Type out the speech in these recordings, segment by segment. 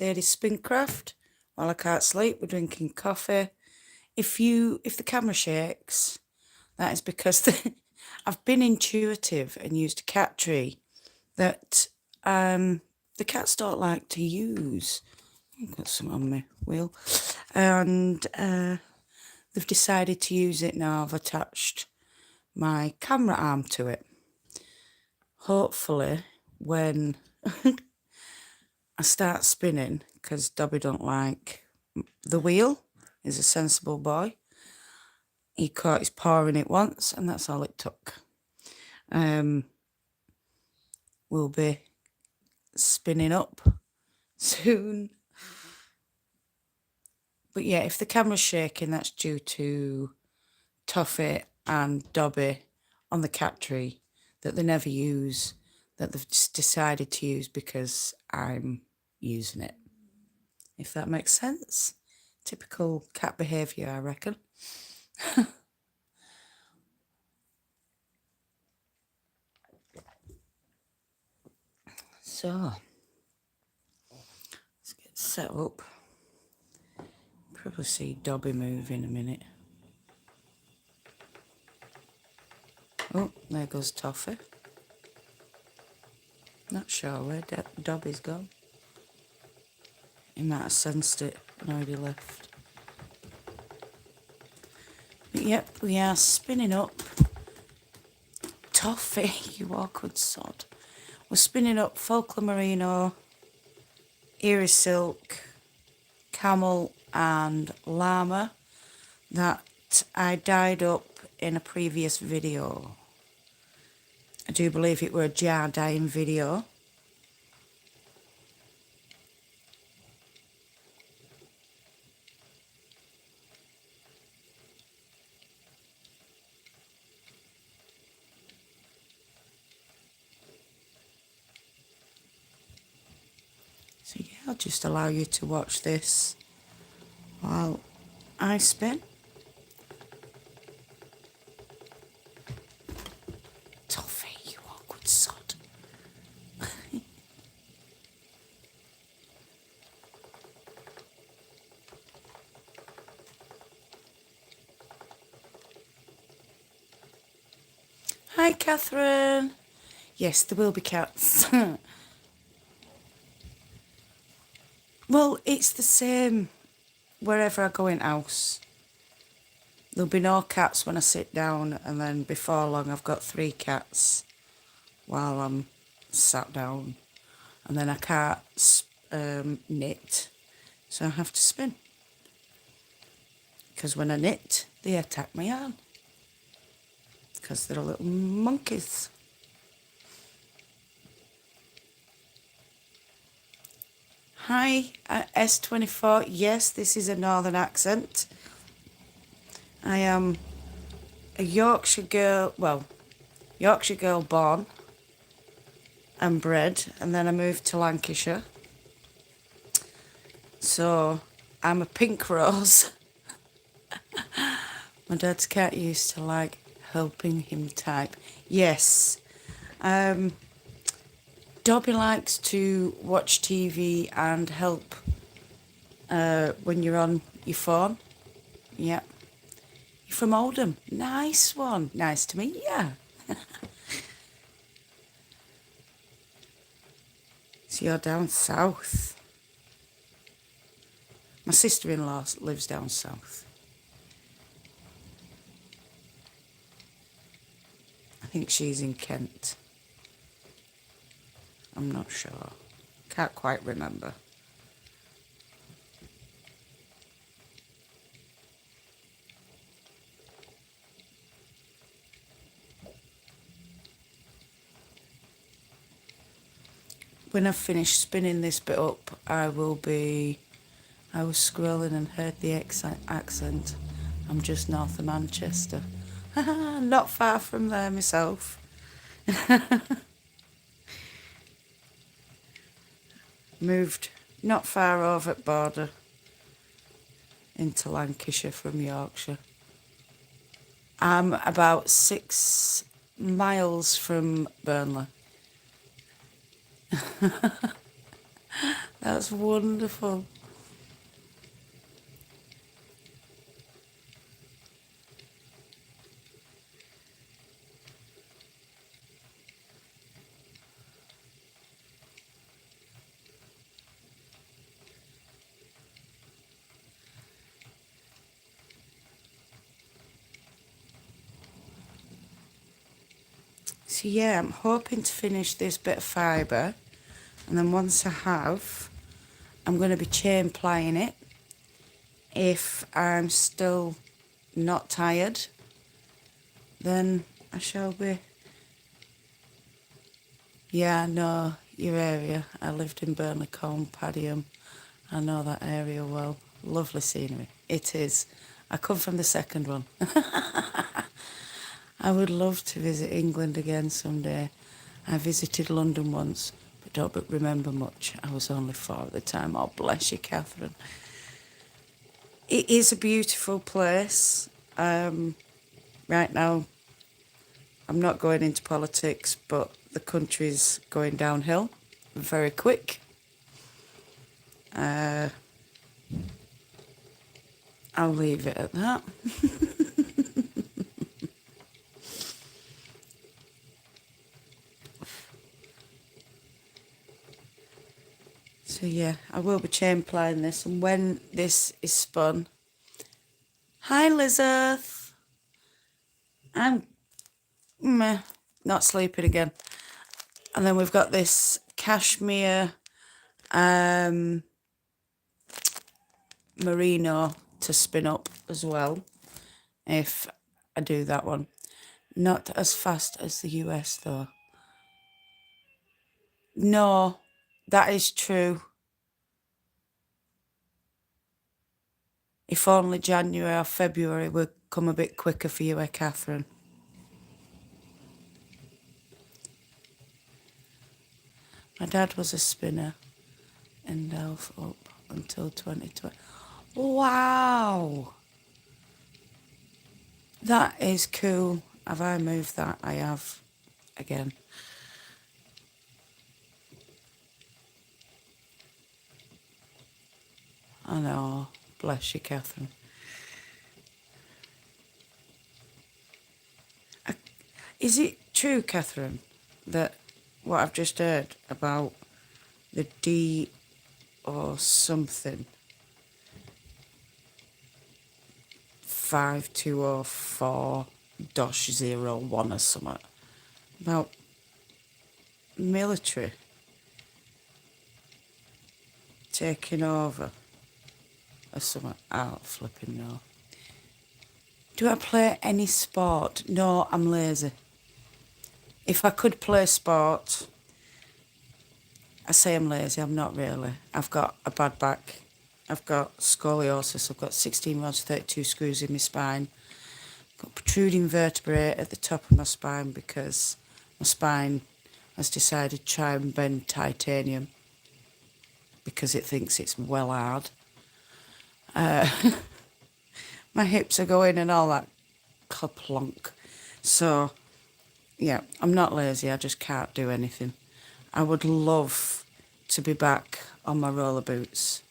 there is Spincraft. While I can't sleep, we're drinking coffee. If the camera shakes, that is because I've been intuitive and used a cat tree that the cats don't like to use. I've got some on my wheel. And they've decided to use it now. I've attached my camera arm to it. Hopefully, when I start spinning, because Dobby don't like the wheel, he's a sensible boy. He caught his paw in it once, and that's all it took. We'll be spinning up soon. But yeah, if the camera's shaking, that's due to Toffee and Dobby on the cat tree that they never use, that they've just decided to use because I'm using it. If that makes sense. Typical cat behaviour, I reckon. So, let's get set up. Probably see Dobby move in a minute. Oh, there goes Toffee. Not sure where Dobby's gone. He might have sensed it and already left. But yep, we are spinning up. Toffee, you awkward sod. We're spinning up Folklore Merino, Iris Silk, Camel and Llama that I dyed up in a previous video. I do believe it were a jar dyeing video. So yeah, I'll just allow you to watch this while I spin. Toffee, you awkward sod. Hi, Catherine. Yes, there will be cats. Well, it's the same wherever I go in house. There'll be no cats when I sit down, and then before long I've got 3 cats while I'm sat down. And then I can't knit, so I have to spin. Because when I knit, they attack my yarn. Because they're little monkeys. Hi, S24. Yes, this is a northern accent. I am a Yorkshire girl, well, Yorkshire girl born and bred, and then I moved to Lancashire. So I'm a pink rose. My dad's cat used to like helping him type. Yes. Dobby likes to watch TV and help when you're on your phone. Yep. You're from Oldham. Nice one. Nice to meet you. So you're down south. My sister-in-law lives down south. I think she's in Kent. I'm not sure. Can't quite remember. When I've finished spinning this bit up, I was scrolling and heard the accent. I'm just north of Manchester. Not far from there myself. Moved not far over at border into Lancashire from Yorkshire. I'm about 6 miles from Burnley. That's wonderful. So yeah, I'm hoping to finish this bit of fibre, and then once I have, I'm going to be chain plying it. If I'm still not tired, then I shall be. Yeah, I know your area. I lived in Burnley Combe, Padiham. I know that area well. Lovely scenery. It is. I come from the second one. I would love to visit England again someday. I visited London once, but don't remember much. I was only 4 at the time. Oh, bless you, Catherine. It is a beautiful place. Right now, I'm not going into politics, but the country's going downhill very quick. I'll leave it at that. So yeah, I will be chain plying this, and when this is spun... Hi, Lizeth. I'm not sleeping again. And then we've got this cashmere merino to spin up as well, if I do that one. Not as fast as the US though. No, that is true. If only January or February would come a bit quicker for you, Catherine. My dad was a spinner in Delft up until 2020. Wow! That is cool. Have I moved that? I have. Again. I know. Bless you, Catherine. Is it true, Catherine, that what I've just heard about the D or something 5204-01 or something about military taking over or something? Oh, flipping no. Do I play any sport? No, I'm lazy. If I could play sport, I say I'm lazy, I'm not really. I've got a bad back. I've got scoliosis. I've got 16 rods, 32 screws in my spine. I've got protruding vertebrae at the top of my spine because my spine has decided to try and bend titanium because it thinks it's well hard. My hips are going and all that kaplonk. So, yeah, I'm not lazy. I just can't do anything. I would love to be back on my roller boots.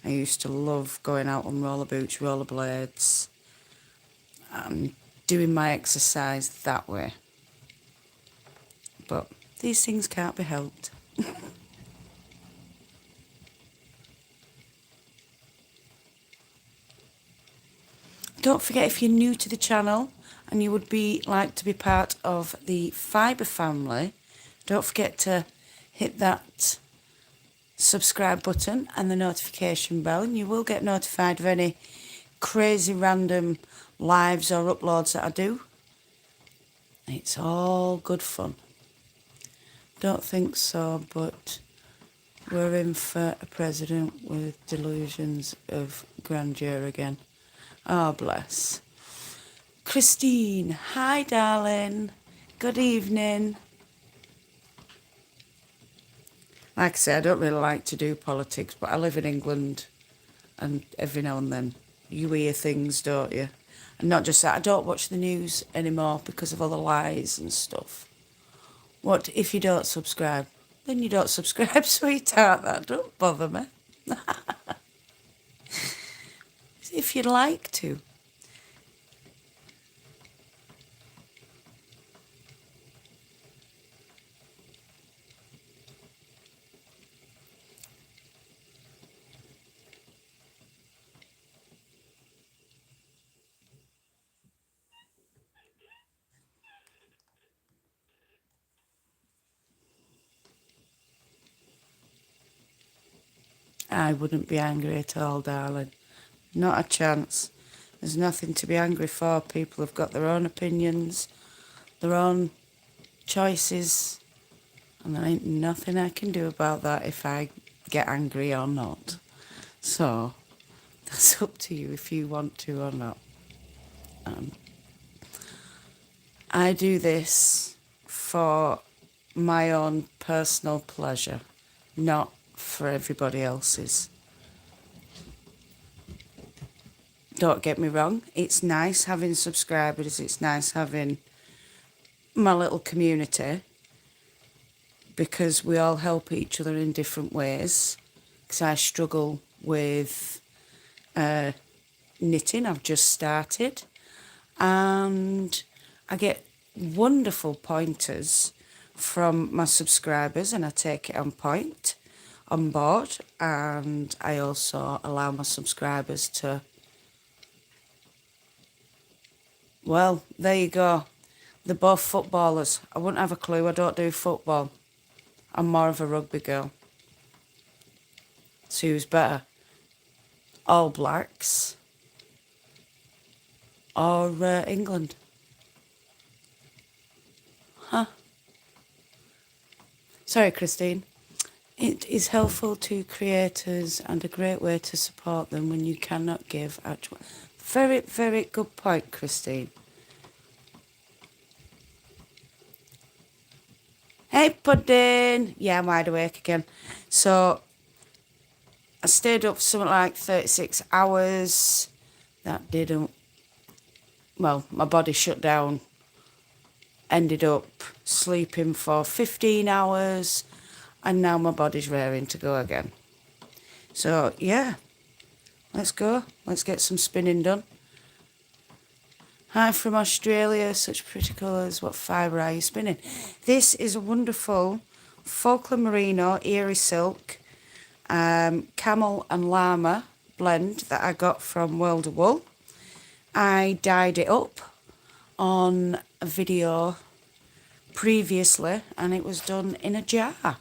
I used to love going out on roller boots, roller blades, and doing my exercise that way. But these things can't be helped. Don't forget, if you're new to the channel and you would like to be part of the Fibre family, don't forget to hit that subscribe button and the notification bell, and you will get notified of any crazy random lives or uploads that I do. It's all good fun. Don't think so, but we're in for a president with delusions of grandeur again. Oh, bless. Christine, hi, darling. Good evening. Like I say, I don't really like to do politics, but I live in England, and every now and then you hear things, don't you? And not just that, I don't watch the news anymore because of all the lies and stuff. What if you don't subscribe? Then you don't subscribe, sweetheart. That don't bother me. If you'd like to. I wouldn't be angry at all, darling. Not a chance. There's nothing to be angry for. People have got their own opinions, their own choices, and there ain't nothing I can do about that if I get angry or not. So, that's up to you if you want to or not. I do this for my own personal pleasure, not for everybody else's. Don't get me wrong, it's nice having subscribers, it's nice having my little community because we all help each other in different ways. Because I struggle with knitting, I've just started, and I get wonderful pointers from my subscribers and I take it on board, and I also allow my subscribers to, well, there you go. They're both footballers. I wouldn't have a clue. I don't do football. I'm more of a rugby girl. So who's better? All Blacks or England? Huh? Sorry, Christine. It is helpful to creators and a great way to support them when you cannot give actual... Very, very good point, Christine. Hey, Pudding. Yeah, I'm wide awake again. So, I stayed up for something like 36 hours. That didn't... Well, my body shut down. Ended up sleeping for 15 hours. And now my body's raring to go again. So, yeah. Let's go. Let's get some spinning done. Hi from Australia. Such pretty colours. What fibre are you spinning? This is a wonderful Folklore Merino Erie Silk camel and llama blend that I got from World of Wool. I dyed it up on a video previously and it was done in a jar.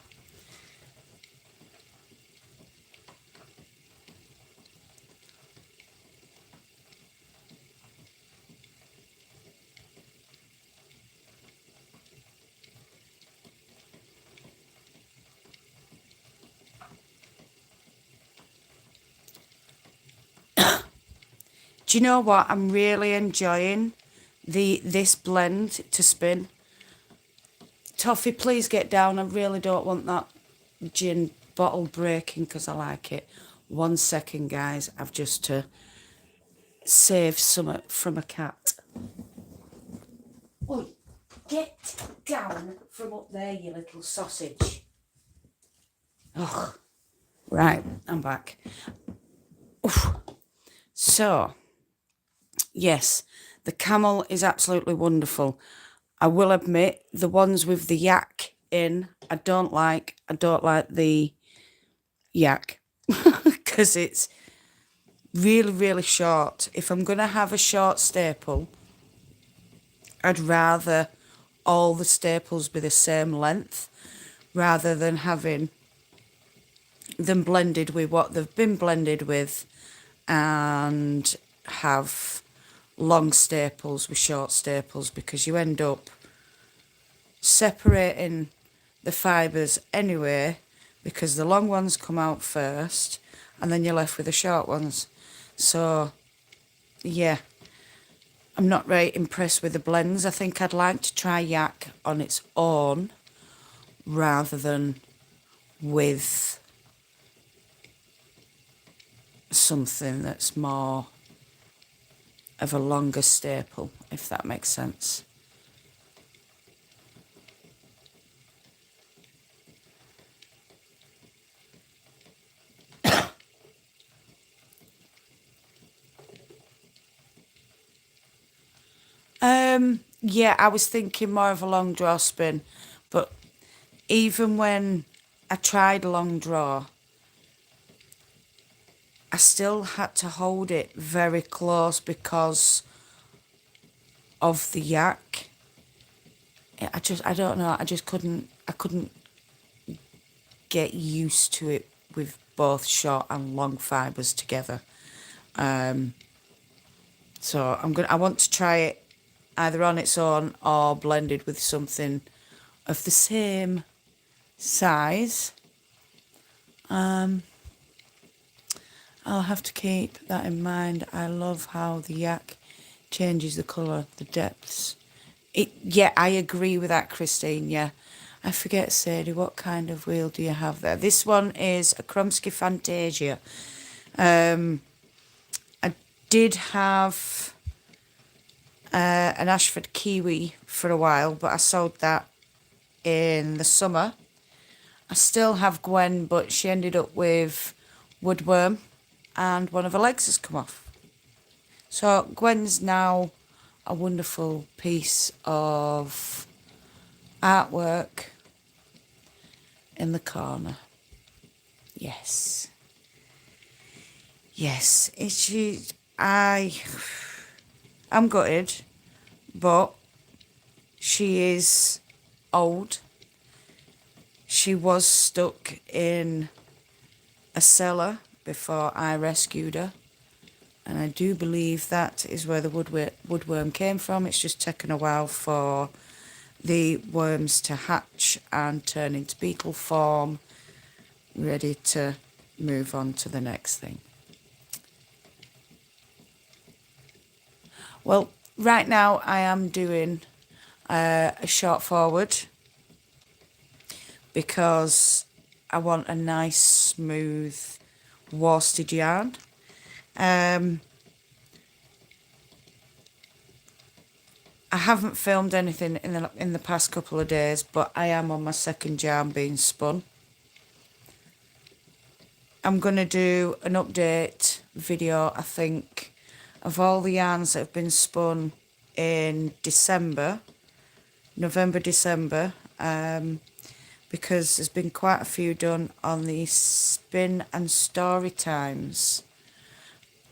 Do you know what? I'm really enjoying this blend to spin. Toffee, please get down. I really don't want that gin bottle breaking because I like it. 1 second, guys. I've just to save some from a cat. Oh, get down from up there, you little sausage. Oh, right. I'm back. Oof. So... yes, the camel is absolutely wonderful. I will admit, the ones with the yak in, I don't like the yak because it's really, really short. If I'm going to have a short staple, I'd rather all the staples be the same length rather than having them blended with what they've been blended with and have long staples with short staples, because you end up separating the fibres anyway, because the long ones come out first and then you're left with the short ones. So yeah, I'm not very impressed with the blends. I think I'd like to try yak on its own rather than with something that's more of a longer staple, if that makes sense. Yeah, I was thinking more of a long draw spin, but even when I tried a long draw, I still had to hold it very close because of the yak. I don't know, I couldn't get used to it with both short and long fibres together. Um, so I want to try it either on its own or blended with something of the same size. I'll have to keep that in mind. I love how the yak changes the colour, the depths. Yeah, I agree with that, Christine. Yeah. I forget, Sadie, what kind of wheel do you have there? This one is a Krumsky Fantasia. I did have an Ashford Kiwi for a while, but I sold that in the summer. I still have Gwen, but she ended up with woodworm and one of her legs has come off. So Gwen's now a wonderful piece of artwork in the corner. Yes. Yes. I'm gutted, but she is old. She was stuck in a cellar before I rescued her. And I do believe that is where the woodworm came from. It's just taken a while for the worms to hatch and turn into beetle form, ready to move on to the next thing. Well, right now I am doing a short forward because I want a nice smooth worsted yarn. I haven't filmed anything in the past couple of days, but I am on my second yarn being spun. I'm going to do an update video, I think, of all the yarns that have been spun in November, December, because there's been quite a few done on the spin and story times,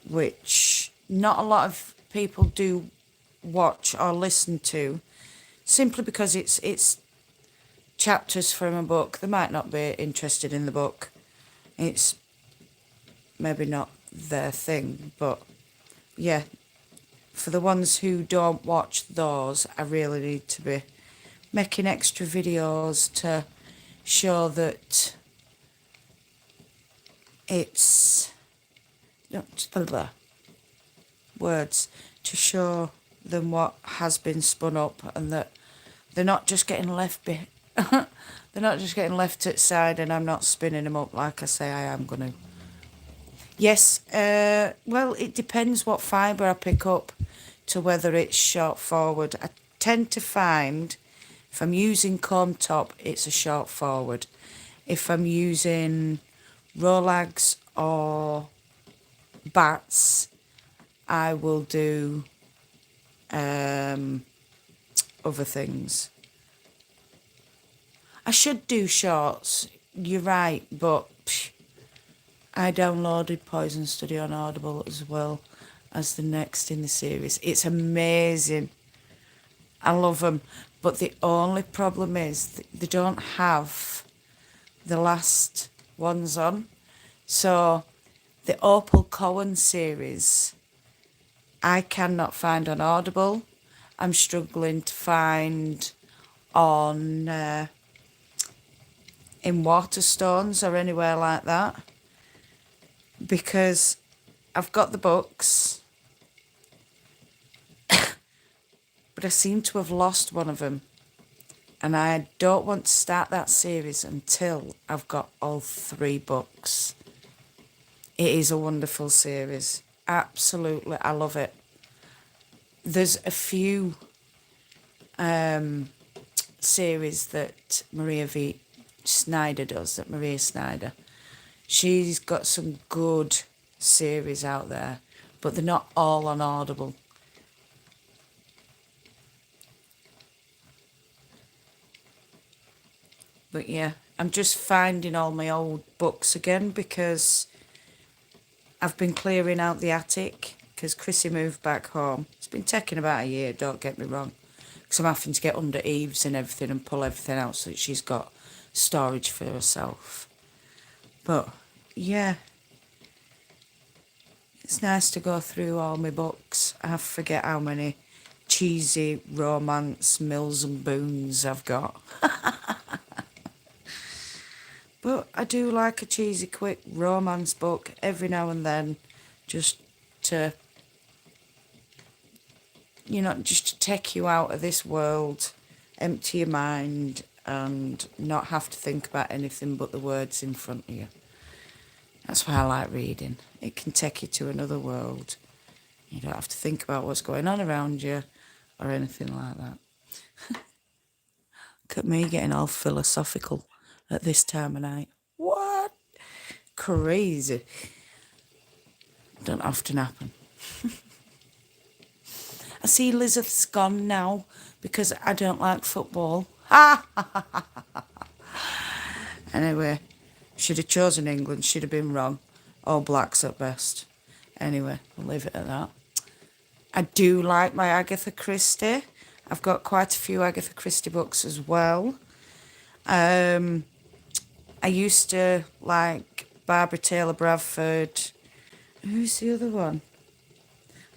which not a lot of people do watch or listen to, simply because it's chapters from a book. They might not be interested in the book. It's maybe not their thing, but yeah, for the ones who don't watch those, I really need to be making extra videos to show that it's words to show them what has been spun up, and that they're not just getting left they're not just getting left at side and I'm not spinning them up like I say I am going to. Yes, well, it depends what fibre I pick up to whether it's short forward. I tend to find if I'm using comb top, it's a short forward. If I'm using Rolags or bats, I will do other things. I should do shorts, you're right, but I downloaded Poison Study on Audible as well as the next in the series. It's amazing. I love them. But the only problem is they don't have the last ones on. So the Opal Cohen series, I cannot find on Audible. I'm struggling to find on in Waterstones or anywhere like that, because I've got the books, but I seem to have lost one of them. And I don't want to start that series until I've got all 3 books. It is a wonderful series. Absolutely, I love it. There's a few series that Maria Snyder does, that Maria Snyder. She's got some good series out there, but they're not all on Audible. But yeah, I'm just finding all my old books again because I've been clearing out the attic because Chrissy moved back home. It's been taking about a year, don't get me wrong, because I'm having to get under eaves and everything and pull everything out so that she's got storage for herself. But yeah, it's nice to go through all my books. I forget how many cheesy romance Mills and Boons I've got. But I do like a cheesy, quick romance book every now and then, just to, just to take you out of this world, empty your mind, and not have to think about anything but the words in front of you. That's why I like reading. It can take you to another world. You don't have to think about what's going on around you or anything like that. Look at me getting all philosophical at this time of night. What? Crazy. Don't often happen. I see Elizabeth's gone now because I don't like football. Anyway, should have chosen England, should have been wrong. All Blacks at best. Anyway, we'll leave it at that. I do like my Agatha Christie. I've got quite a few Agatha Christie books as well. I used to like Barbara Taylor Bradford. Who's the other one?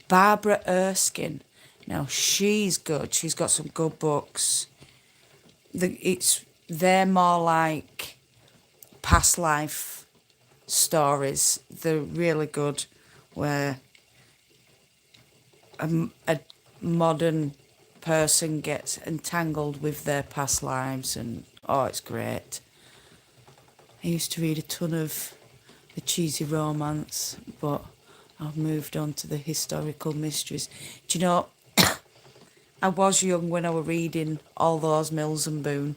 Barbara Erskine. Now, she's good. She's got some good books. They're more like past life stories. They're really good, where a modern person gets entangled with their past lives, and it's great. I used to read a ton of the cheesy romance, but I've moved on to the historical mysteries. Do you know, I was young when I was reading all those Mills and Boon.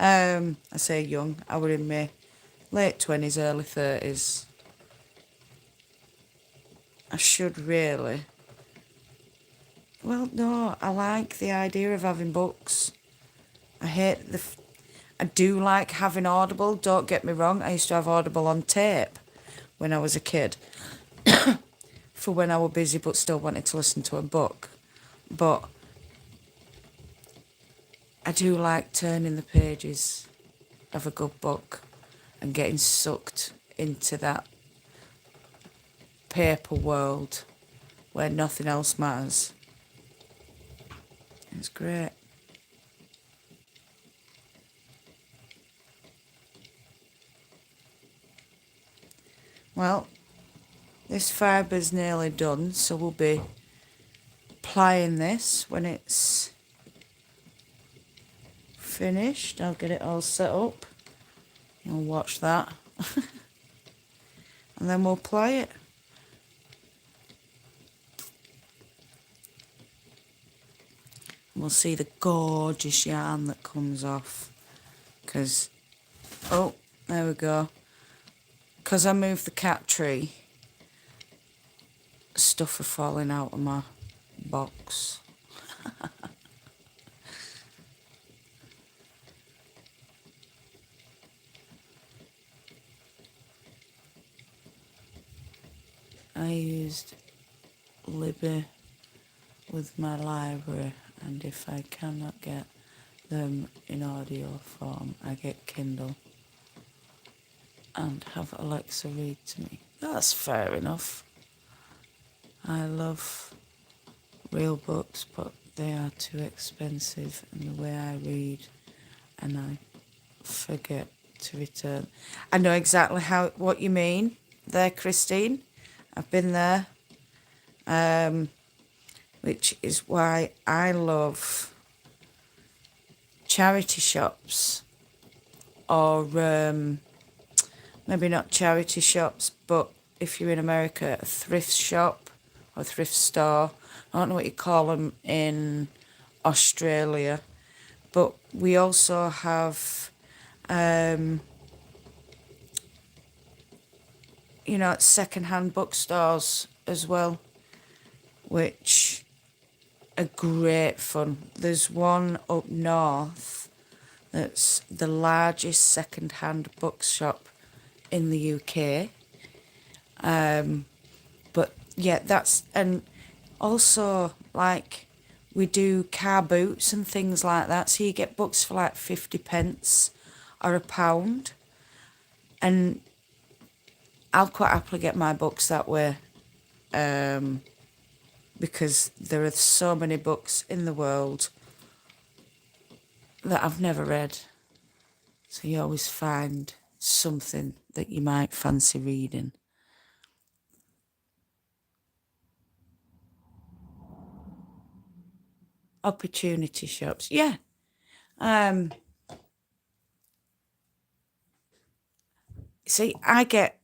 I say young, I were in my late 20s, early 30s. I should really. Well, no, I like the idea of having books. I do like having Audible, don't get me wrong. I used to have Audible on tape when I was a kid for when I was busy but still wanted to listen to a book. But I do like turning the pages of a good book and getting sucked into that paper world where nothing else matters. It's great. Well, this fiber's nearly done, so we'll be applying this when it's finished. I'll get it all set up. You'll watch that. And then we'll apply it. And we'll see the gorgeous yarn that comes off. Because, there we go. Because I moved the cat tree, stuff are falling out of my box. I used Libby with my library, and if I cannot get them in audio form, I get Kindle and have Alexa read to me. That's fair enough. I love real books, but they are too expensive, and the way I read, and I forget to return. I know exactly what you mean there, Christine. I've been there, which is why I love charity shops, or maybe not charity shops, but if you're in America, a thrift shop or thrift store. I don't know what you call them in Australia, but we also have, second-hand bookstores as well, which are great fun. There's one up north that's the largest second-hand bookshop in the UK. But yeah, that's, and also like we do car boots and things like that. So you get books for like 50 pence or £1. And I'll quite happily get my books that way, because there are so many books in the world that I've never read. So you always find something that you might fancy reading. Opportunity shops, yeah. See, I get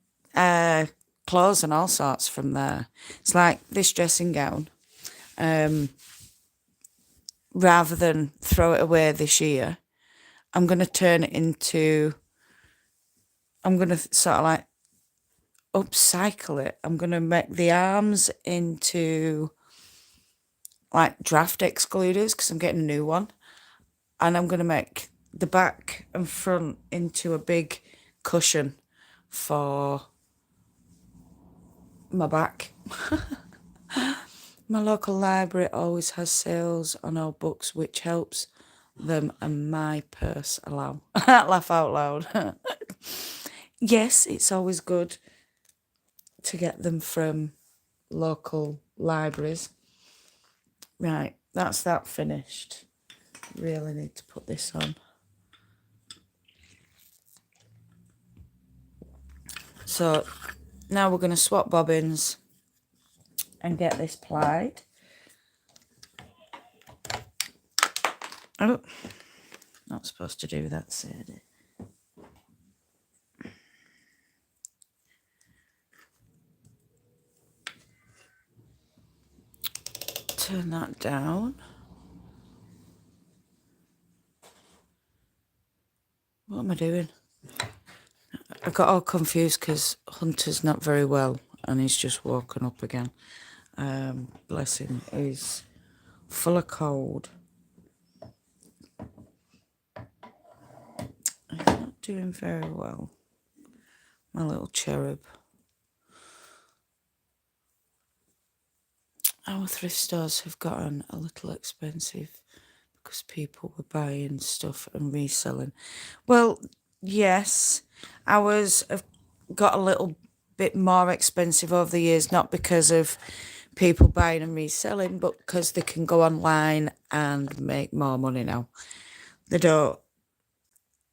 clothes and all sorts from there. It's like this dressing gown. Rather than throw it away this year, I'm going to turn it into, I'm going to sort of like upcycle it. I'm going to make the arms into like draft excluders because I'm getting a new one. And I'm going to make the back and front into a big cushion for my back. My local library always has sales on all books, which helps them and my purse allow. Laugh out loud. Yes, it's always good to get them from local libraries. Right, that's that finished. Really need to put this on. So now we're going to swap bobbins and get this plied. Oh, not supposed to do that, Sadie. Turn that down. What am I doing? I got all confused because Hunter's not very well and he's just woken up again. Bless him. He's full of cold. He's not doing very well. My little cherub. Our thrift stores have gotten a little expensive because people were buying stuff and reselling. Well, yes, ours have got a little bit more expensive over the years, not because of people buying and reselling, but because they can go online and make more money now. They don't,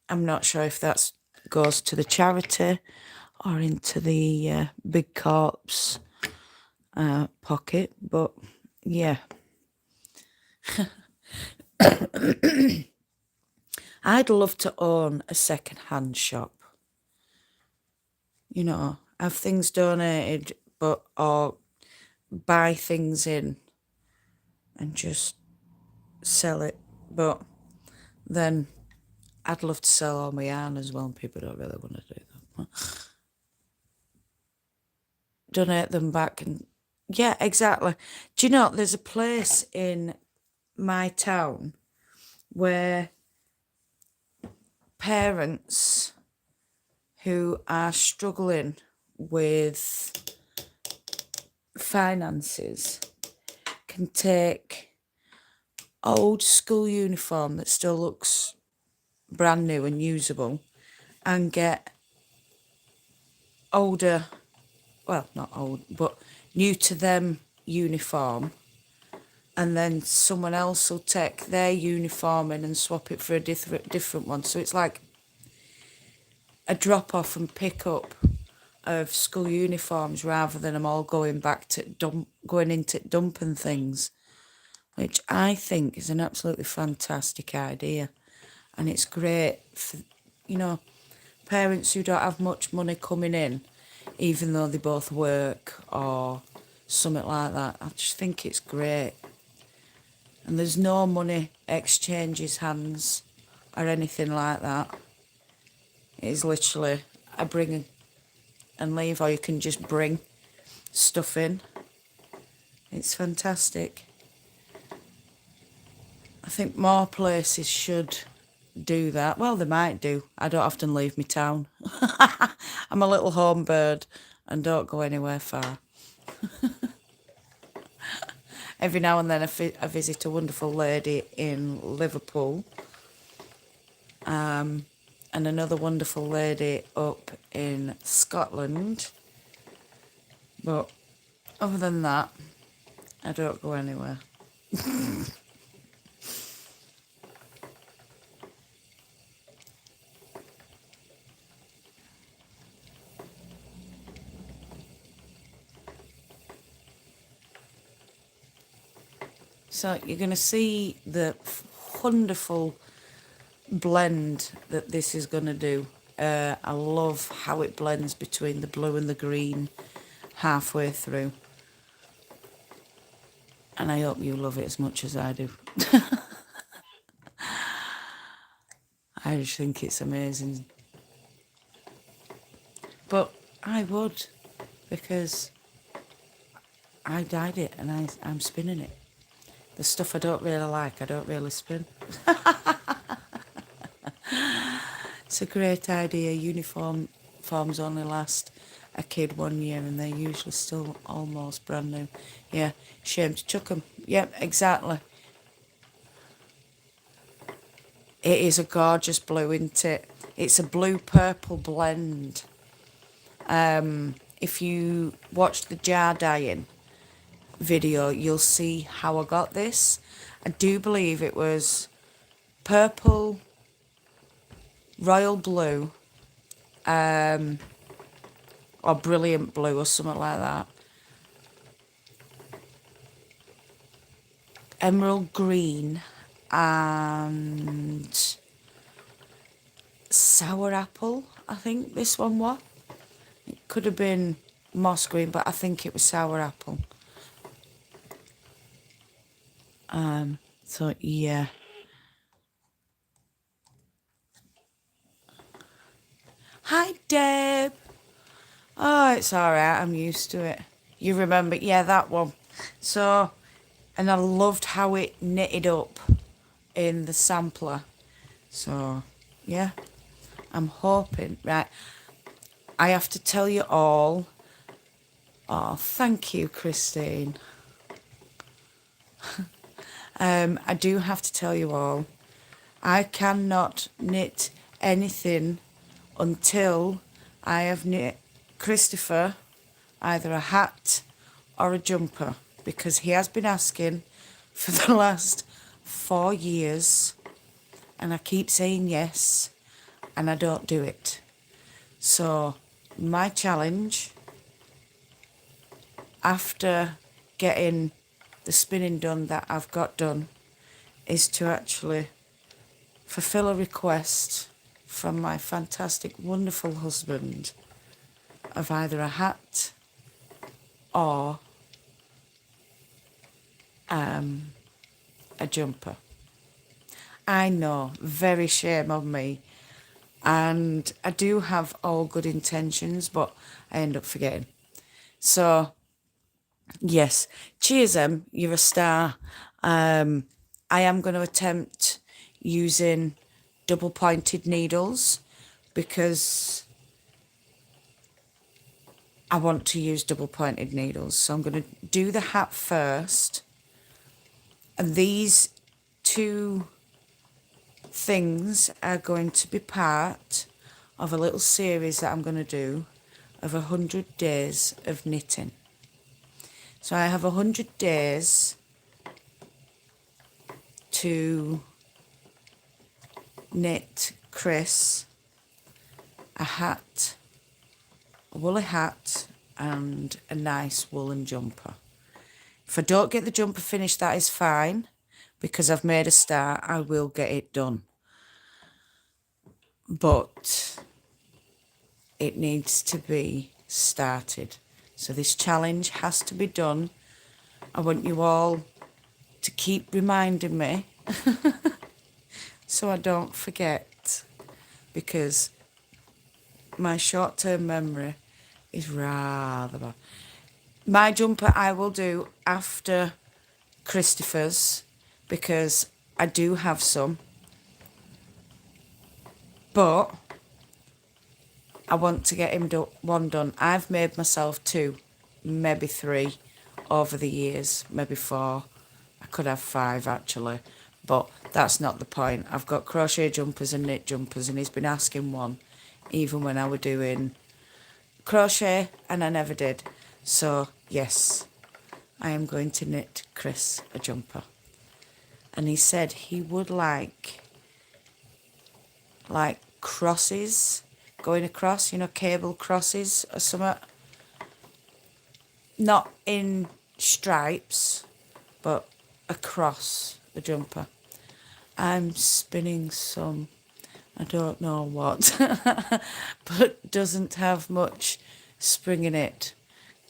I'm not sure if that goes to the charity or into the big corp's pocket, but yeah. I'd love to own a second-hand shop. You know, have things donated, but or buy things in and just sell it. But then I'd love to sell all my yarn as well, and people don't really want to do that. Donate them back and yeah, exactly. Do you know, there's a place in my town where parents who are struggling with finances can take old school uniform that still looks brand new and usable and get older, well, not old, but new to them uniform, and then someone else will take their uniform in and swap it for a different one. So it's like a drop off and pick up of school uniforms rather than them all going back to going into dumping things, which I think is an absolutely fantastic idea. And it's great for, you know, parents who don't have much money coming in, even though they both work or something like that. I just think it's great. And there's no money exchanges hands or anything like that. It is literally a bring and leave, or you can just bring stuff in. It's fantastic. I think more places should do that. Well, they might do. I don't often leave my town. I'm a little home bird and don't go anywhere far. Every now and then I visit a wonderful lady in Liverpool, and another wonderful lady up in Scotland. But other than that, I don't go anywhere. So you're going to see the wonderful blend that this is going to do. I love how it blends between the blue and the green halfway through. And I hope you love it as much as I do. I just think it's amazing. But I would, because I dyed it and I'm spinning it. The stuff I don't really like, I don't really spin. It's a great idea. Forms only last a kid 1 year and they're usually still almost brand new. Yeah, shame to chuck them. Yep, exactly. It is a gorgeous blue, isn't it? It's a blue-purple blend. If you watch the jar dyeing video, you'll see how I got this. I do believe it was purple, royal blue, or brilliant blue or something like that. Emerald green and sour apple, I think this one was. It could have been moss green, but I think it was sour apple. So yeah. Hi, Deb. Oh, it's all right. I'm used to it. You remember? Yeah, that one. So, and I loved how it knitted up in the sampler. So, yeah. I'm hoping. Right. I have to tell you all. Oh, thank you, Christine. I do have to tell you all. I cannot knit anything until I have knit Christopher either a hat or a jumper, because he has been asking for the last 4 years and I keep saying yes and I don't do it. So my challenge after getting the spinning done that I've got done is to actually fulfill a request from my fantastic, wonderful husband of either a hat or a jumper. I know, very shame on me. And I do have all good intentions, but I end up forgetting. So, yes, cheers, Em, you're a star. I am going to attempt using double-pointed needles because I want to use double-pointed needles. So I'm going to do the hat first. And these two things are going to be part of a little series that I'm going to do of 100 days of knitting. So I have 100 days to knit Chris a hat, a woolly hat and a nice woolen jumper. If I don't get the jumper finished, that is fine, because I've made a start. I will get it done. But it needs to be started. So this challenge has to be done. I want you all to keep reminding me so I don't forget, because my short-term memory is rather bad. My jumper I will do after Christopher's, because I do have some. But I want to get him one done. I've made myself 2, maybe 3 over the years, maybe 4. I could have 5 actually, but that's not the point. I've got crochet jumpers and knit jumpers, and he's been asking one even when I were doing crochet and I never did. So yes, I am going to knit Chris a jumper. And he said he would like crosses going across, cable crosses or something. Not in stripes, but across the jumper. I'm spinning some, I don't know what, but doesn't have much spring in it.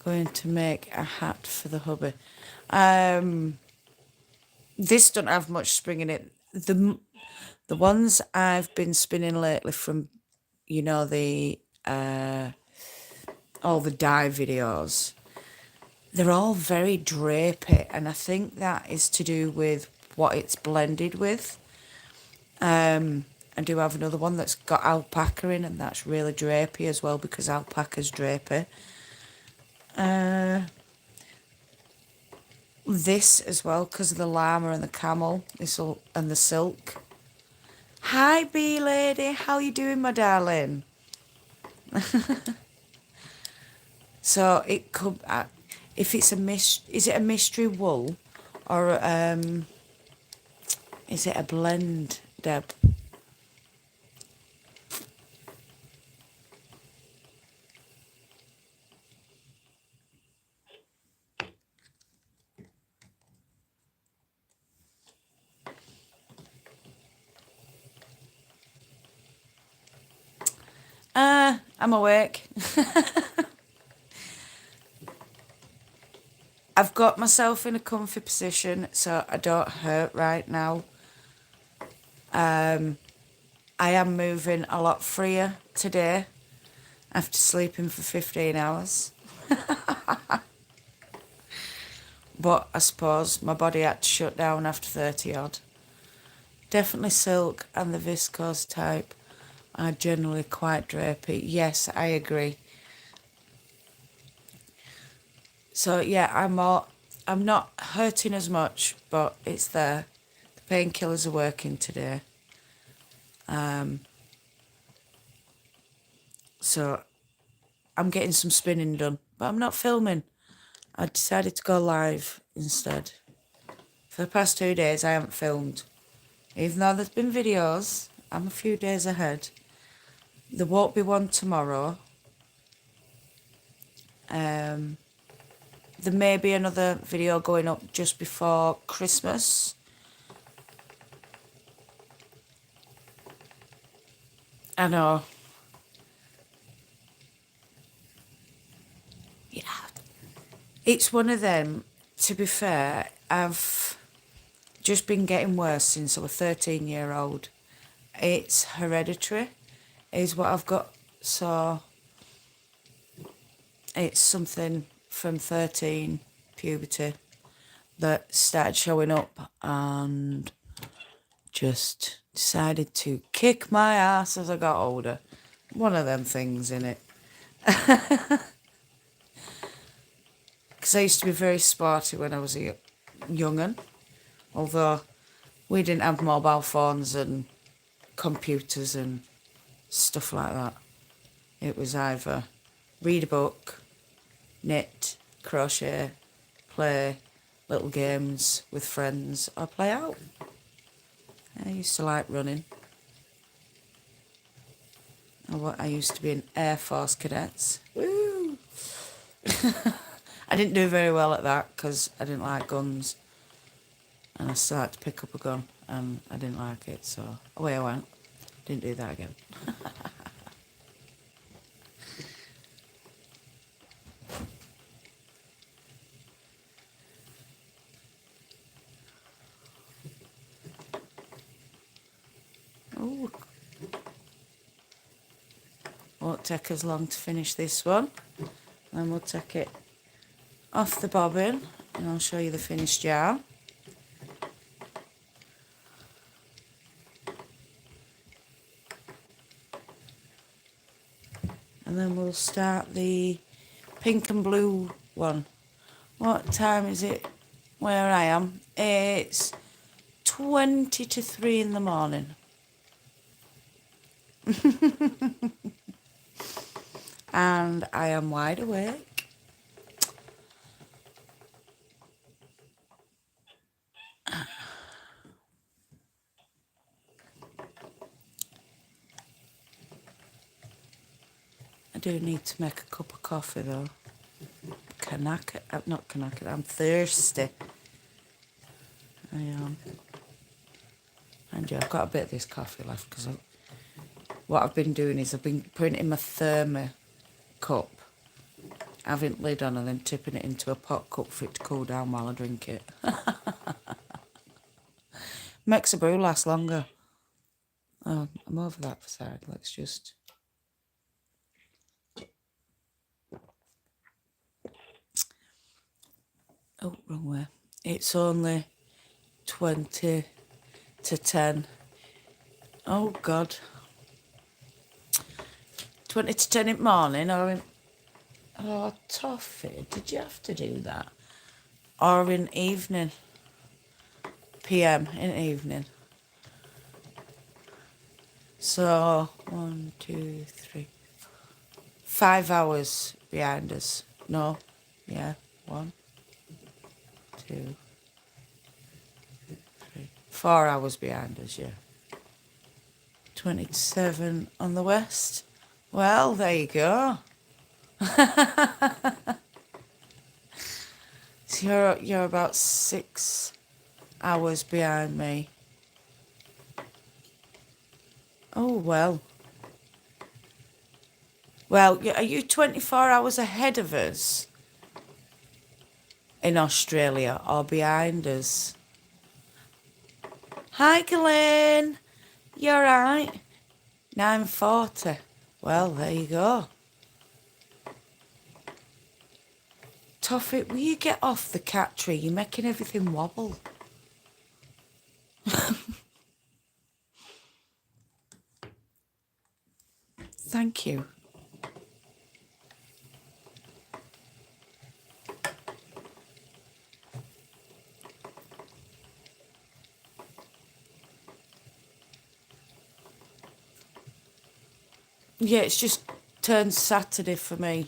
Going to make a hat for the hubby. This don't have much spring in it. The ones I've been spinning lately from, the all the dye videos, they're all very drapey, and I think that is to do with what it's blended with. I do have another one that's got alpaca in, and that's really drapey as well, because alpaca's drapey. This as well, because of the llama and the camel, and the silk. Hi, bee lady, how you doing, my darling? So it could, if it's is it a mystery wool, or is it a blend, Deb? I'm awake. I've got myself in a comfy position, so I don't hurt right now. I am moving a lot freer today after sleeping for 15 hours. But I suppose my body had to shut down after 30 odd. Definitely silk and the viscose type are generally quite drapey. Yes, I agree. So yeah, I'm not hurting as much, but it's there. The painkillers are working today. So I'm getting some spinning done, but I'm not filming. I decided to go live instead. For the past 2 days, I haven't filmed. Even though there's been videos, I'm a few days ahead. There won't be one tomorrow. There may be another video going up just before Christmas. I know. Yeah. It's one of them, to be fair, I've just been getting worse since I was 13-year-old. It's hereditary, is what I've got. So it's something from 13, puberty, that started showing up and just decided to kick my ass as I got older. One of them things, in it. Because I used to be very sporty when I was a young'un, although we didn't have mobile phones and computers and stuff like that. It was either read a book, knit, crochet, play little games with friends, or play out. I used to like running. I used to be in Air Force Cadets. Woo! I didn't do very well at that because I didn't like guns. And I started to pick up a gun and I didn't like it, so away I went. Didn't do that again. Ooh. Won't take as long to finish this one. Then we'll take it off the bobbin and I'll show you the finished yarn. and then we'll start the pink and blue one. What time is it where I am? It's 20 to 3 in the morning. And I am wide awake. I do need to make a cup of coffee though. Not Kanaka, I'm thirsty. I am. And yeah, I've got a bit of this coffee left because what I've been doing is I've been putting it in my thermo cup, having the lid on and then tipping it into a pot cup for it to cool down while I drink it. Makes a brew last longer. Oh, I'm over that side. Let's just... Oh, wrong way. It's only 20 to 10. Oh, God. 20 to 10 in the morning or in... Oh, toffee. Did you have to do that? Or in evening? PM in evening. So, 1, 2, 3... 5 hours behind us. No. Yeah. 1, 2, 3... 4 hours behind us, yeah. 27 on the west. Well, there you go. So you're about 6 hours behind me. Oh, well. Well, are you 24 hours ahead of us in Australia or behind us? Hi, Glenn. You all right? 9:40. Well, there you go. Toffee, will you get off the cat tree? You're making everything wobble. Thank you. Yeah, it's just turned Saturday for me.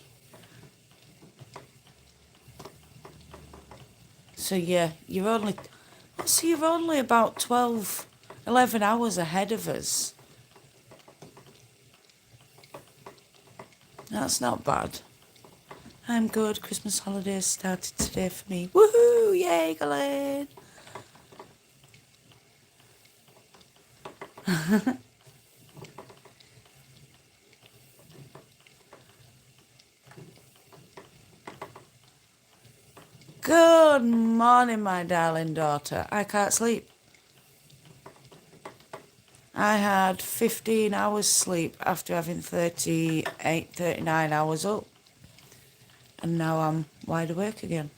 So yeah, you're only about 12, 11 hours ahead of us. That's not bad. I'm good. Christmas holidays started today for me. Woohoo! Yay, Glenn! Good morning, my darling daughter. I can't sleep. I had 15 hours sleep after having 38, 39 hours up. And now I'm wide awake again.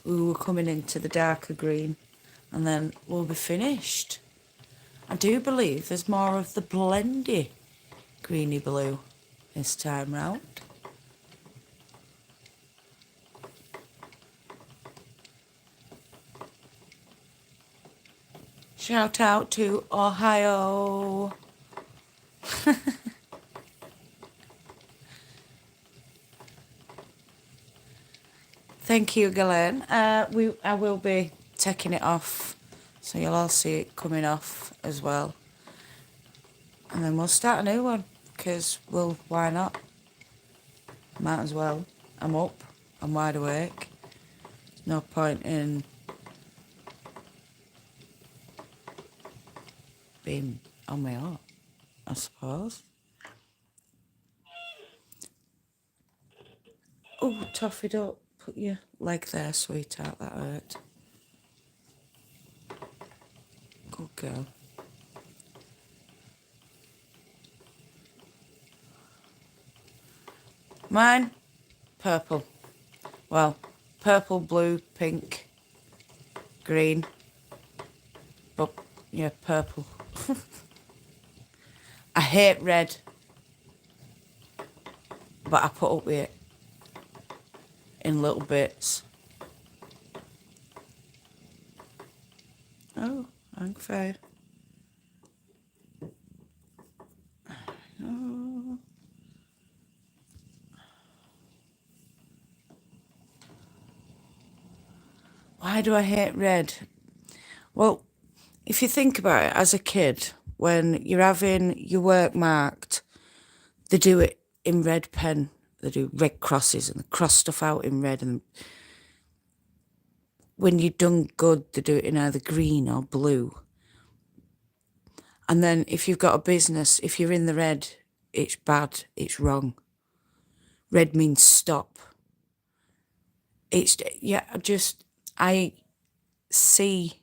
Ooh, we're coming into the darker green and then we'll be finished. I do believe there's more of the blendy greeny blue this time round. Shout out to Ohio. Thank you, Galen. I will be taking it off, so you'll all see it coming off as well. And then we'll start a new one, because, well, why not? Might as well. I'm up. I'm wide awake. No point in being on my own, I suppose. Oh, Toffee, don't put your leg there, sweetheart. That hurt. Good girl. Mine, purple. Well, purple, blue, pink, green. But, yeah, purple. I hate red. But I put up with it in little bits. Oh, hang fire. Oh. Why do I hate red? Well, if you think about it, as a kid, when you're having your work marked, they do it in red pen. They do red crosses and they cross stuff out in red. And when you've done good, they do it in either green or blue. And then if you've got a business, if you're in the red, it's bad, it's wrong. Red means stop. It's, yeah, I see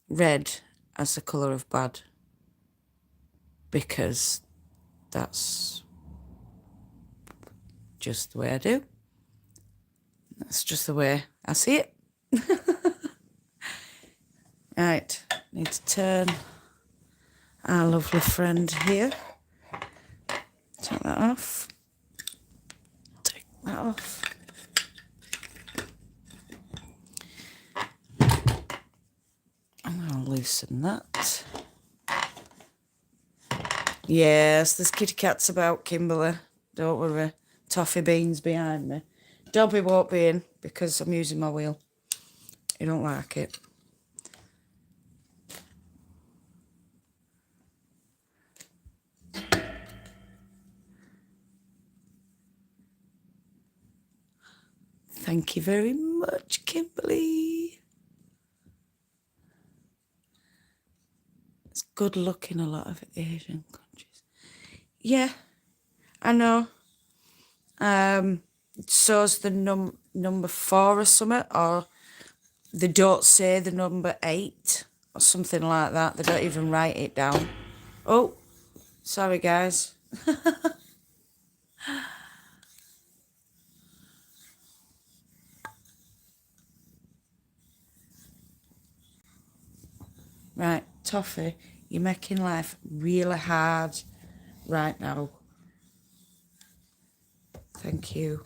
red as the colour of bad because that's just the way I do. That's just the way I see it. Right, need to turn our lovely friend here. Take that off. Take that off. I'm going to loosen that. Yes, there's kitty cats about, Kimberly. Don't worry. Toffee beans behind me. Dobby won't be in because I'm using my wheel. He don't like it. Thank you very much, Kimberly. It's good luck in a lot of Asian countries. Yeah, I know. So's the number 4 or something, or they don't say the number 8 or something like that. They don't even write it down. Oh, sorry guys. Right, Toffee, you're making life really hard right now. Thank you.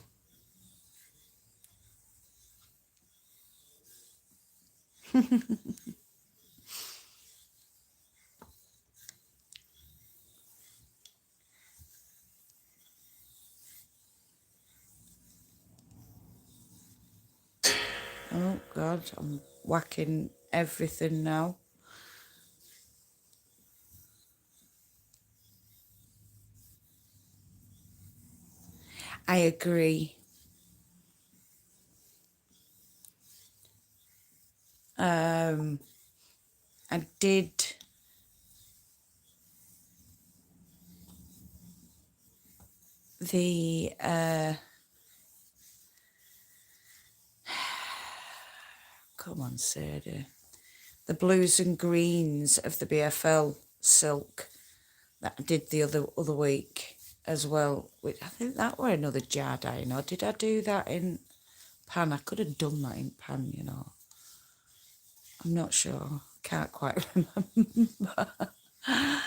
Oh God, I'm whacking everything now. I agree. I did the come on, Sadie. The blues and greens of the BFL silk that I did the other week as well. Which I think that were another jar dyeing, or did I do that in pan? I could have done that in pan, you know. I'm not sure. Can't quite remember. I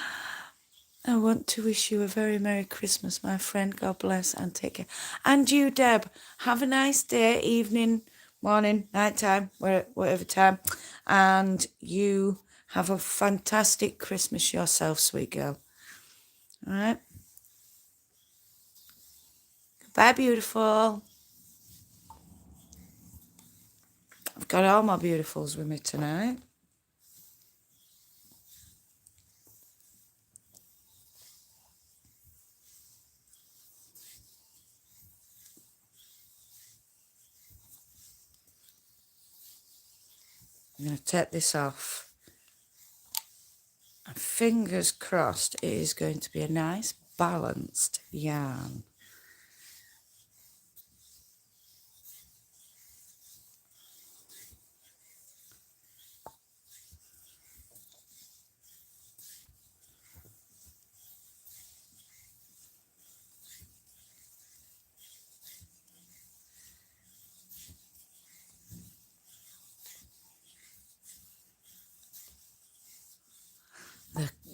want to wish you a very Merry Christmas, my friend. God bless and take care. And you, Deb, have a nice day, evening, morning, night time, whatever time. And you have a fantastic Christmas yourself, sweet girl. All right? Bye, beautiful. I've got all my beautifuls with me tonight. I'm going to take this off. And fingers crossed it is going to be a nice balanced yarn.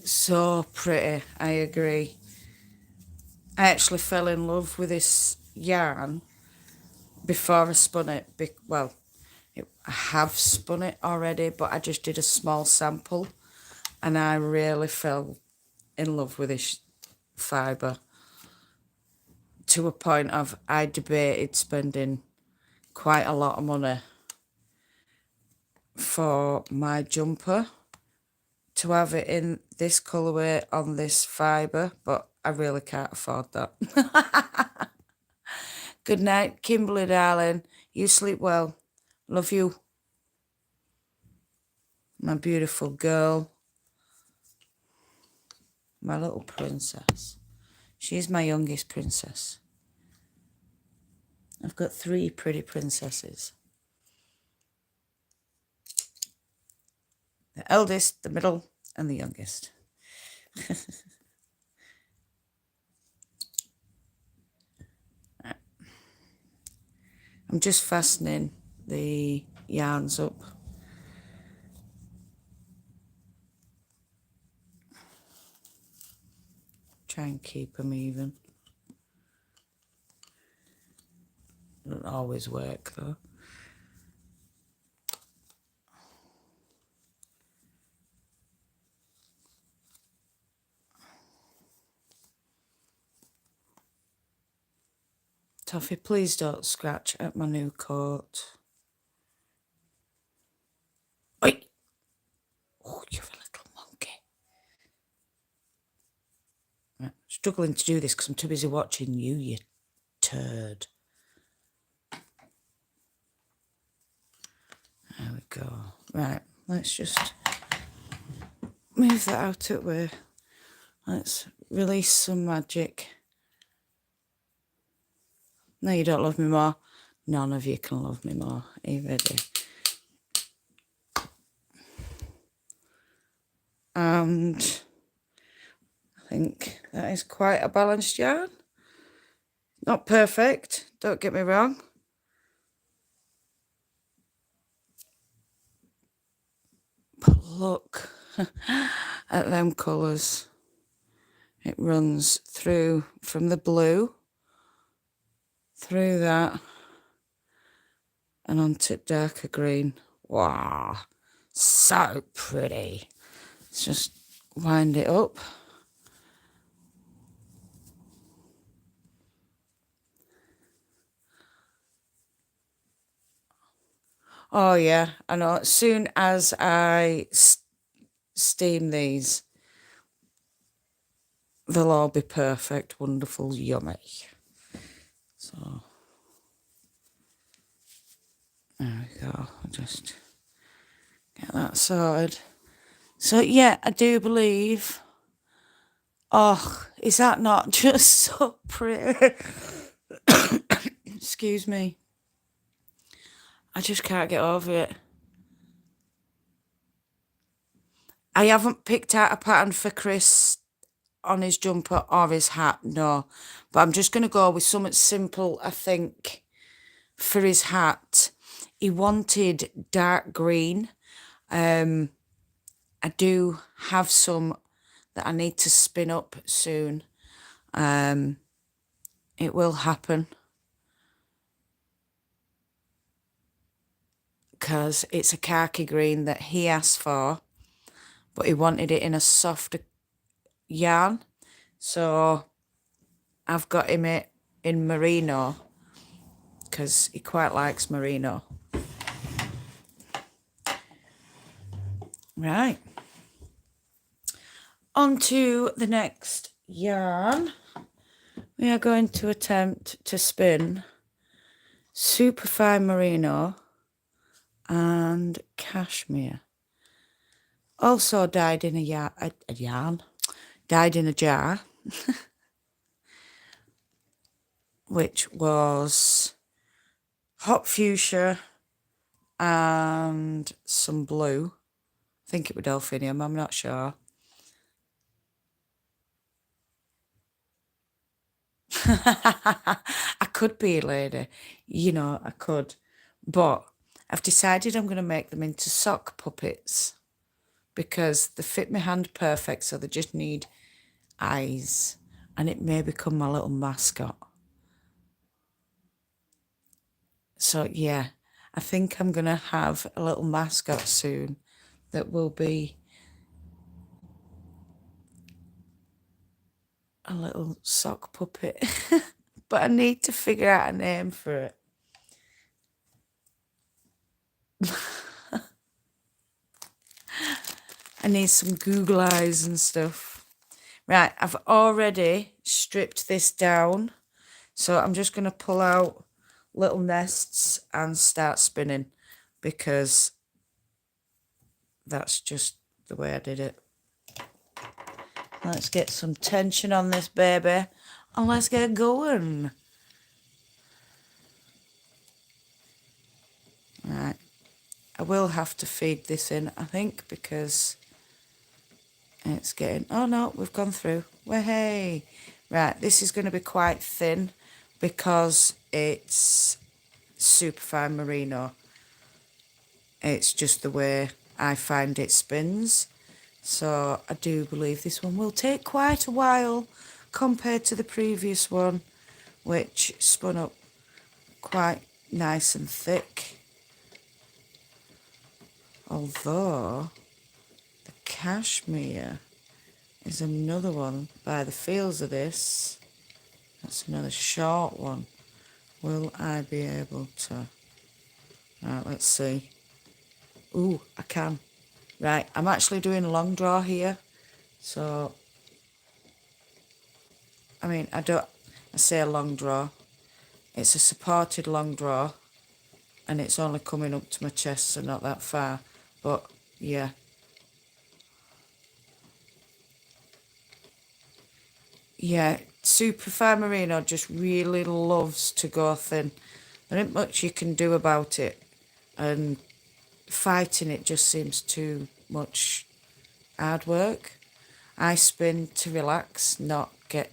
So pretty, I agree. I actually fell in love with this yarn before I spun it. Well, I have spun it already, but I just did a small sample and I really fell in love with this fibre to a point of I debated spending quite a lot of money for my jumper to have it in this colourway on this fibre, but I really can't afford that. Good night, Kimberly, darling. You sleep well. Love you, my beautiful girl. My little princess. She's my youngest princess. I've got 3 pretty princesses. The eldest, the middle, and the youngest. I'm just fastening the yarns up. Try and keep them even. Doesn't always work though. Toffee, please don't scratch at my new coat. Oi! Oh, you're a little monkey. Right. Struggling to do this because I'm too busy watching you, you turd. There we go. Right, let's just move that out of the way. Let's release some magic. No, you don't love me more. None of you can love me more. Are you ready? And I think that is quite a balanced yarn. Not perfect, don't get me wrong. But look at them colours. It runs through from the blue, through that, and onto darker green. Wow, so pretty. Let's just wind it up. Oh yeah, I know. As soon as I steam these, they'll all be perfect, wonderful, yummy. So there we go. I'll just get that sorted. So yeah, I do believe. Oh, is that not just so pretty? Excuse me. I just can't get over it. I haven't picked out a pattern for Chris on his jumper or his hat, no. But I'm just going to go with something simple, I think, for his hat. He wanted dark green. I do have some that I need to spin up soon. It will happen. Because it's a khaki green that he asked for, but he wanted it in a softer yarn. So I've got him it in merino because he quite likes merino. Right. On to the next yarn. We are going to attempt to spin superfine merino and cashmere. Also dyed in dyed in a jar, which was hot fuchsia and some blue. I think it was delphinium, I'm not sure. I could be a lady, you know, I could. But I've decided I'm going to make them into sock puppets because they fit my hand perfect, so they just need eyes, and it may become my little mascot. So yeah, I think I'm gonna have a little mascot soon that will be a little sock puppet. But I need to figure out a name for it. I need some Google eyes and stuff. Right, I've already stripped this down. So I'm just going to pull out little nests and start spinning, because that's just the way I did it. Let's get some tension on this baby and let's get going. Right, I will have to feed this in, I think, because it's getting... Oh no, we've gone through. Hey. Right, this is going to be quite thin because it's superfine merino. It's just the way I find it spins. So I do believe this one will take quite a while compared to the previous one, which spun up quite nice and thick. Although the cashmere is another one, by the feels of this. That's another short one. Will I be able to... Right, let's see. Ooh, I can. Right, I'm actually doing a long draw here. So, I mean, I say a long draw. It's a supported long draw. And it's only coming up to my chest, so not that far. But, yeah. Yeah, superfine merino just really loves to go thin. There ain't much you can do about it. And fighting it just seems too much hard work. I spin to relax, not get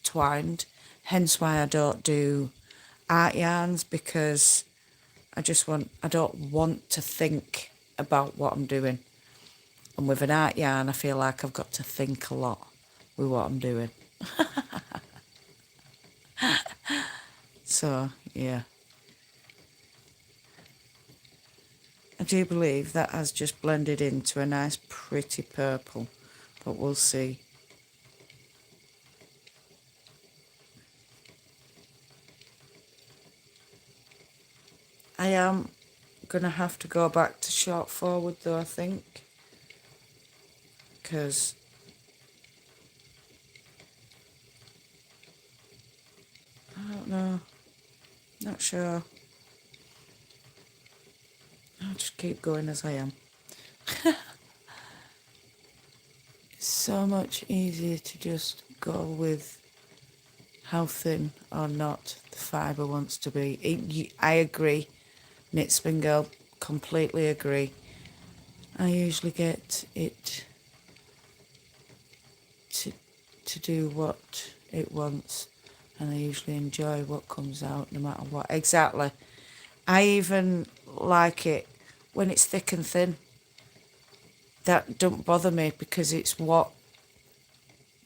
twined. Hence why I don't do art yarns, because I don't want to think about what I'm doing. And with an art yarn, I feel like I've got to think a lot with what I'm doing. So, yeah. I do believe that has just blended into a nice pretty purple, but we'll see. I am going to have to go back to short forward though, I think, because I don't know, not sure. I'll just keep going as I am. It's so much easier to just go with how thin or not the fibre wants to be. I agree, Knit Spin Girl, completely agree. I usually get it to do what it wants, and I usually enjoy what comes out no matter what. Exactly. I even like it when it's thick and thin. That don't bother me, because it's what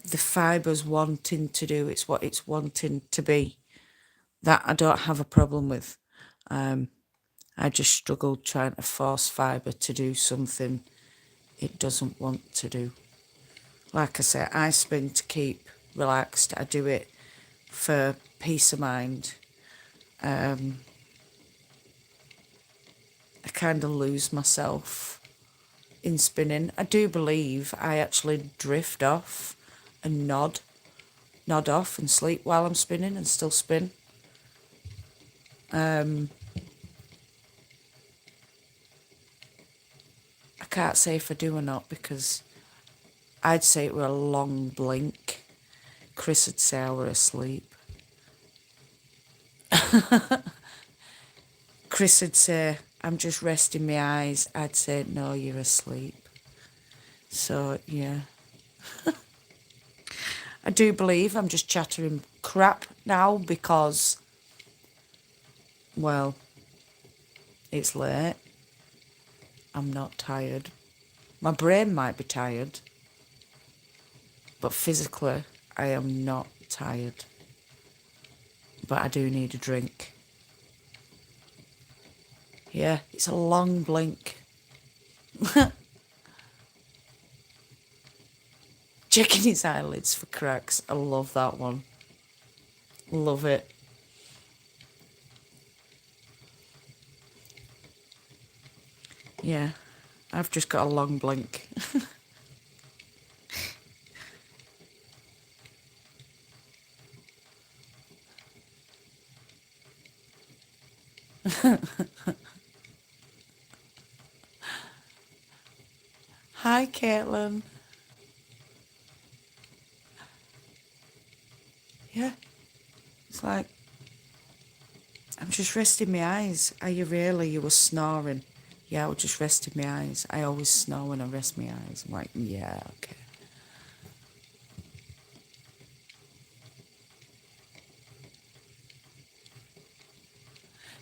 the fiber's wanting to do. It's what it's wanting to be. That I don't have a problem with. I just struggle trying to force fibre to do something it doesn't want to do. Like I say, I spin to keep relaxed. I do it for peace of mind. I kind of lose myself in spinning. I do believe I actually drift off and nod off and sleep while I'm spinning and still spin. I can't say if I do or not, because I'd say it were a long blink. Chris would say I were asleep. Chris would say, I'm just resting my eyes. I'd say, no, you're asleep. So, yeah. I do believe I'm just chattering crap now because, well, it's late. I'm not tired. My brain might be tired, but physically I am not tired. But I do need a drink. Yeah, it's a long blink. Checking his eyelids for cracks. I love that one. Love it. Yeah, I've just got a long blink. Hi, Caitlin. Yeah, it's like, I'm just resting my eyes. Are you really? You were snoring. Yeah, I was just resting my eyes. I always snore when I rest my eyes. I'm like, yeah, okay.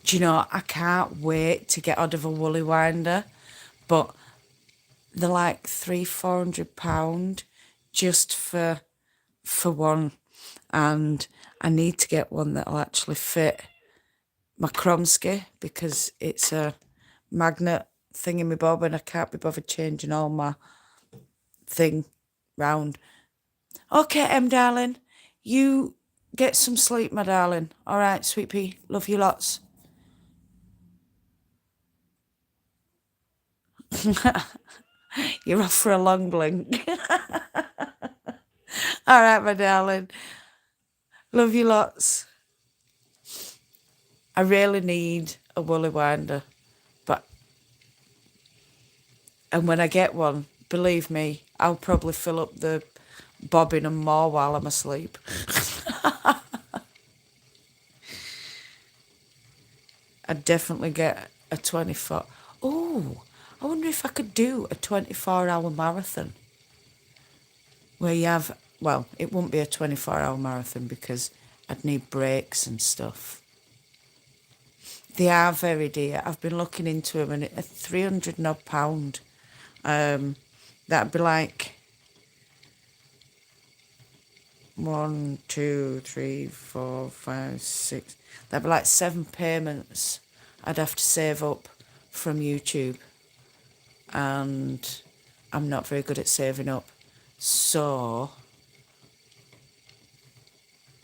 Do you know, I can't wait to get out of a woolly winder, but they're like £300-400 just for one, and I need to get one that'll actually fit my Kromsky because it's a magnet thing in my bob and I can't be bothered changing all my thing round. Okay, darling, you get some sleep, my darling. All right, sweet pea, love you lots. You're off for a long blink. All right, my darling, love you lots. I really need a woolly winder, but and when I get one, believe me, I'll probably fill up the bobbin and more while I'm asleep. I'd definitely get a 24. Oh, I wonder if I could do a 24-hour marathon where you have, well, it wouldn't be a 24-hour marathon because I'd need breaks and stuff. They are very dear. I've been looking into them and at 300 and odd pound. That'd be like 1, 2, 3, 4, 5, 6. That'd be like 7 payments I'd have to save up from YouTube. And I'm not very good at saving up. So,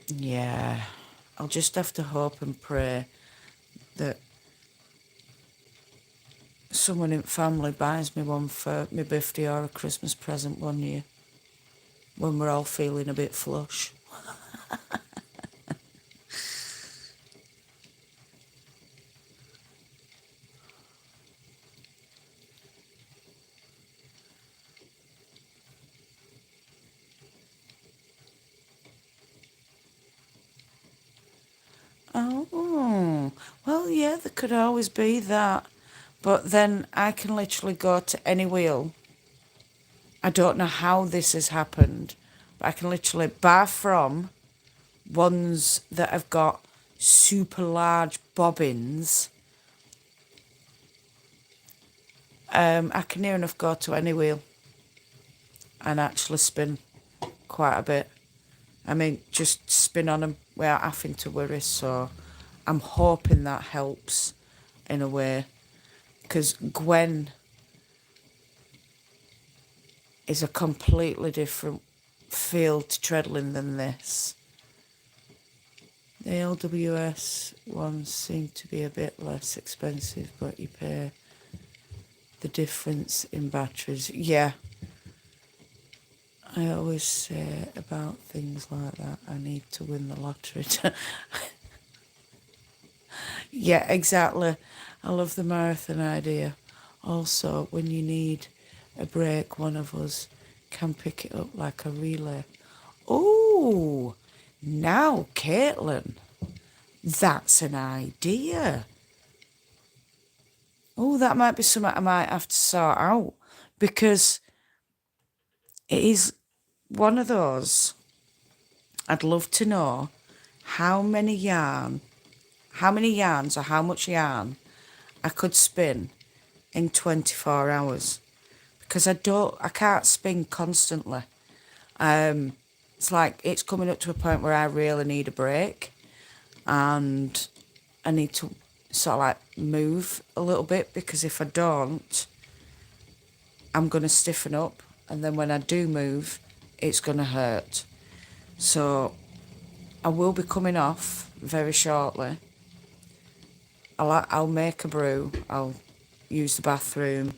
yeah, I'll just have to hope and pray that someone in family buys me one for my birthday or a Christmas present one year when we're all feeling a bit flush. Oh, well, yeah, there could always be that. But then I can literally go to any wheel. I don't know how this has happened, but I can literally, bar from ones that have got super large bobbins, I can near enough go to any wheel and actually spin quite a bit. I mean, just spin on them without having to worry. So I'm hoping that helps in a way. Because Gwen is a completely different feel to treadling than this. The LWS ones seem to be a bit less expensive, but you pay the difference in batteries. Yeah, I always say about things like that, I need to win the lottery. Yeah, exactly. I love the marathon idea. Also, when you need a break, one of us can pick it up like a relay. Oh, now, Caitlin, that's an idea. Oh, that might be something I might have to sort out because it is one of those. I'd love to know how many yarns or how much yarn I could spin in 24 hours because I can't spin constantly. It's like it's coming up to a point where I really need a break, and I need to sort of like move a little bit, because if I don't, I'm going to stiffen up, and then when I do move, it's going to hurt. So I will be coming off very shortly. I'll make a brew, I'll use the bathroom,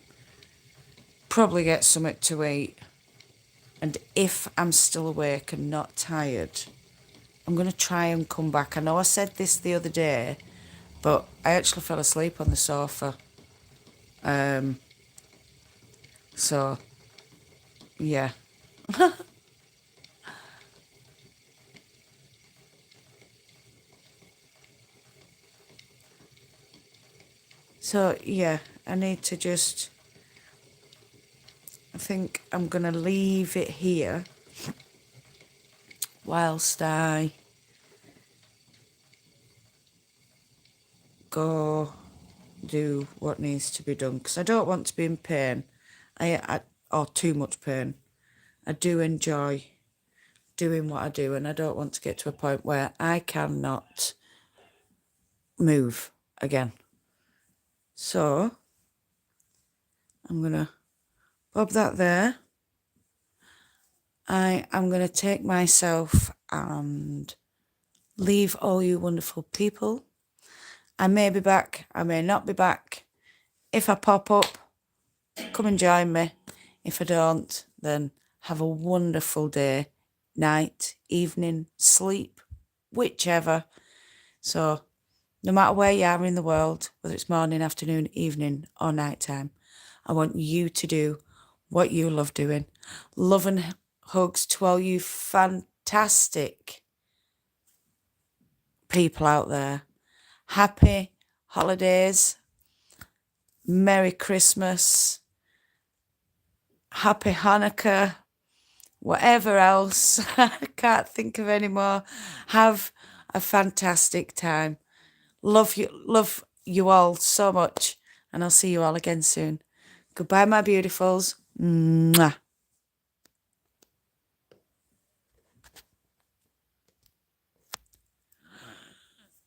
probably get something to eat, and if I'm still awake and not tired, I'm going to try and come back. I know I said this the other day, but I actually fell asleep on the sofa. So, yeah. So, yeah, I need to just... I think I'm going to leave it here whilst I go do what needs to be done, because I don't want to be in pain, or too much pain. I do enjoy doing what I do, and I don't want to get to a point where I cannot move again. So I'm going to bob that there. I am going to take myself and leave all you wonderful people. I may be back, I may not be back. If I pop up, come and join me. If I don't, then have a wonderful day, night, evening, sleep, whichever. So no matter where you are in the world, whether it's morning, afternoon, evening, or night time, I want you to do what you love doing. Love and hugs to all you fantastic people out there. Happy holidays, Merry Christmas, Happy Hanukkah, whatever else. I can't think of any more. Have a fantastic time. Love you all so much, and I'll see you all again soon. Goodbye, my beautifuls. Mwah.